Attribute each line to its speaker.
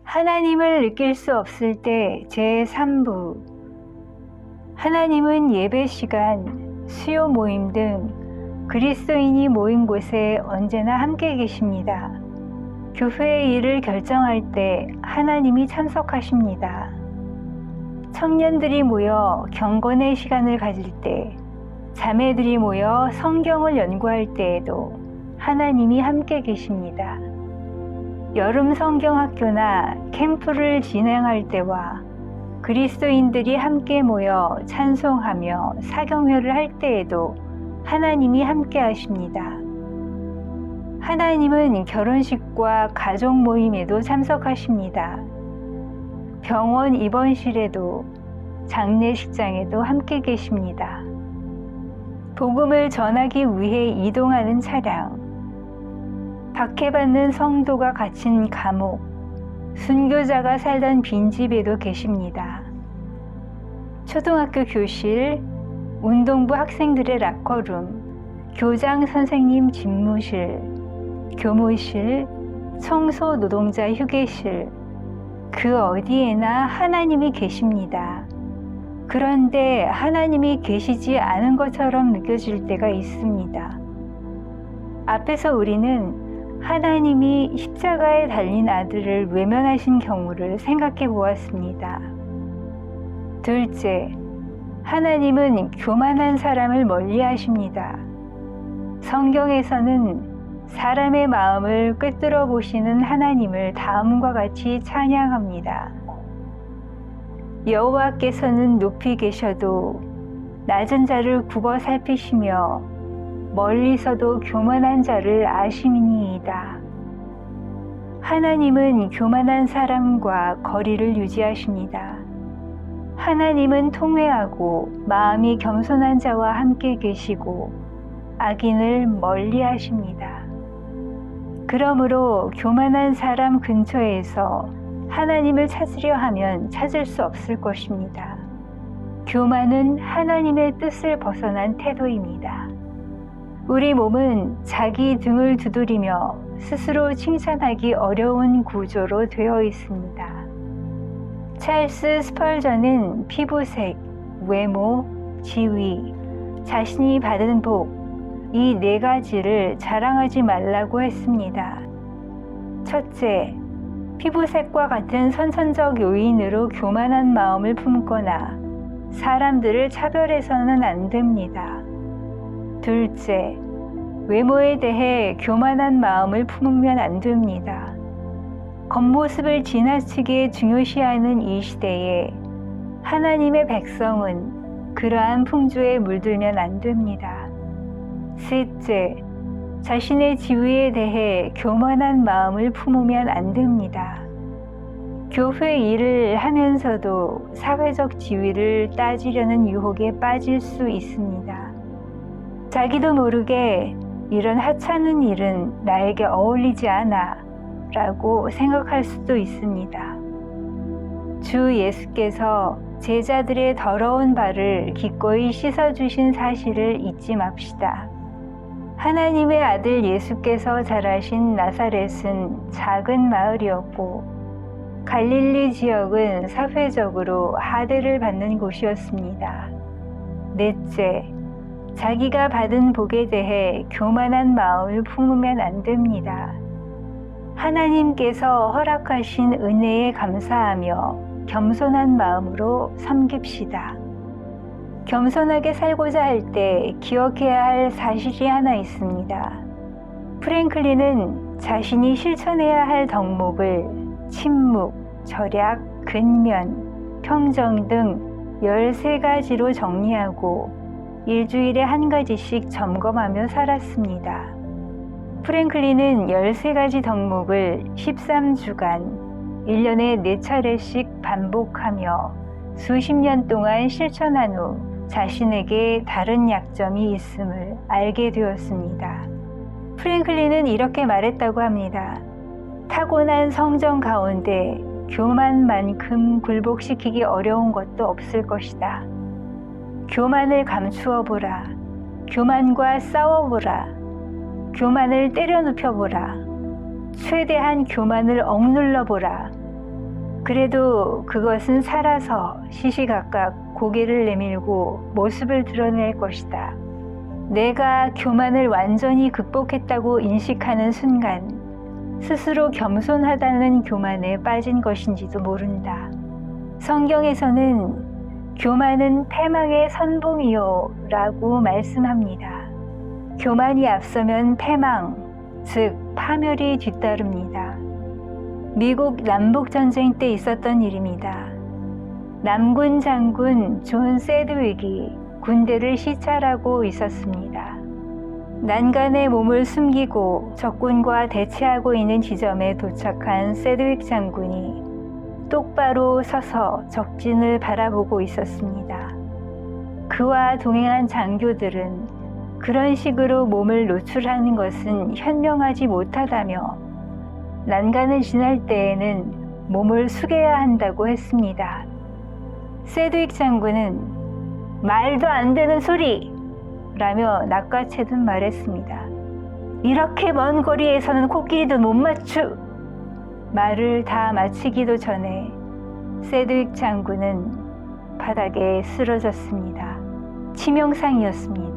Speaker 1: 하나님을 느낄 수 없을 때 제3부. 하나님은 예배 시간, 수요 모임 등 그리스도인이 모인 곳에 언제나 함께 계십니다. 교회의 일을 결정할 때 하나님이 참석하십니다. 청년들이 모여 경건의 시간을 가질 때, 자매들이 모여 성경을 연구할 때에도 하나님이 함께 계십니다. 여름 성경학교나 캠프를 진행할 때와 그리스도인들이 함께 모여 찬송하며 사경회를 할 때에도 하나님이 함께 하십니다. 하나님은 결혼식과 가족 모임에도 참석하십니다. 병원 입원실에도 장례식장에도 함께 계십니다. 복음을 전하기 위해 이동하는 차량, 박해받는 성도가 갇힌 감옥, 순교자가 살던 빈집에도 계십니다. 초등학교 교실, 운동부 학생들의 락커룸, 교장 선생님 집무실, 교무실, 청소 노동자 휴게실, 그 어디에나 하나님이 계십니다. 그런데 하나님이 계시지 않은 것처럼 느껴질 때가 있습니다. 앞에서 우리는 하나님이 십자가에 달린 아들을 외면하신 경우를 생각해 보았습니다. 둘째, 하나님은 교만한 사람을 멀리 하십니다. 성경에서는 사람의 마음을 꿰뚫어 보시는 하나님을 다음과 같이 찬양합니다. 여호와께서는 높이 계셔도 낮은 자를 굽어 살피시며 멀리서도 교만한 자를 아심이니이다. 하나님은 교만한 사람과 거리를 유지하십니다. 하나님은 통회하고 마음이 겸손한 자와 함께 계시고 악인을 멀리 하십니다. 그러므로 교만한 사람 근처에서 하나님을 찾으려 하면 찾을 수 없을 것입니다. 교만은 하나님의 뜻을 벗어난 태도입니다. 우리 몸은 자기 등을 두드리며 스스로 칭찬하기 어려운 구조로 되어 있습니다. 찰스 스펄전은 피부색, 외모, 지위, 자신이 받은 복, 이 네 가지를 자랑하지 말라고 했습니다. 첫째, 피부색과 같은 선천적 요인으로 교만한 마음을 품거나 사람들을 차별해서는 안 됩니다. 둘째, 외모에 대해 교만한 마음을 품으면 안 됩니다. 겉모습을 지나치게 중요시하는 이 시대에 하나님의 백성은 그러한 풍조에 물들면 안 됩니다. 셋째, 자신의 지위에 대해 교만한 마음을 품으면 안 됩니다. 교회 일을 하면서도 사회적 지위를 따지려는 유혹에 빠질 수 있습니다. 자기도 모르게 이런 하찮은 일은 나에게 어울리지 않아 라고 생각할 수도 있습니다. 주 예수께서 제자들의 더러운 발을 기꺼이 씻어주신 사실을 잊지 맙시다. 하나님의 아들 예수께서 자라신 나사렛은 작은 마을이었고 갈릴리 지역은 사회적으로 하대를 받는 곳이었습니다. 넷째, 자기가 받은 복에 대해 교만한 마음을 품으면 안 됩니다. 하나님께서 허락하신 은혜에 감사하며 겸손한 마음으로 섬깁시다. 겸손하게 살고자 할 때 기억해야 할 사실이 하나 있습니다. 프랭클린은 자신이 실천해야 할 덕목을 침묵, 절약, 근면, 평정 등 13가지로 정리하고 일주일에 한 가지씩 점검하며 살았습니다. 프랭클린은 13가지 덕목을 13주간 1년에 4차례씩 반복하며 수십 년 동안 실천한 후 자신에게 다른 약점이 있음을 알게 되었습니다. 프랭클린은 이렇게 말했다고 합니다. 타고난 성정 가운데 교만만큼 굴복시키기 어려운 것도 없을 것이다. 교만을 감추어 보라. 교만과 싸워보라. 교만을 때려 눕혀보라. 최대한 교만을 억눌러 보라. 그래도 그것은 살아서 시시각각 고개를 내밀고 모습을 드러낼 것이다. 내가 교만을 완전히 극복했다고 인식하는 순간 스스로 겸손하다는 교만에 빠진 것인지도 모른다. 성경에서는 교만은 패망의 선봉이요 라고 말씀합니다. 교만이 앞서면 패망, 즉 파멸이 뒤따릅니다. 미국 남북전쟁 때 있었던 일입니다. 남군 장군 존 세드윅이 군대를 시찰하고 있었습니다. 난간에 몸을 숨기고 적군과 대치하고 있는 지점에 도착한 세드윅 장군이 똑바로 서서 적진을 바라보고 있었습니다. 그와 동행한 장교들은 그런 식으로 몸을 노출하는 것은 현명하지 못하다며 난간을 지날 때에는 몸을 숙여야 한다고 했습니다. 세드윅 장군은 말도 안 되는 소리! 라며 낚아채듯 말했습니다. 이렇게 먼 거리에서는 코끼리도 못 맞추! 말을 다 마치기도 전에 세드윅 장군은 바닥에 쓰러졌습니다. 치명상이었습니다.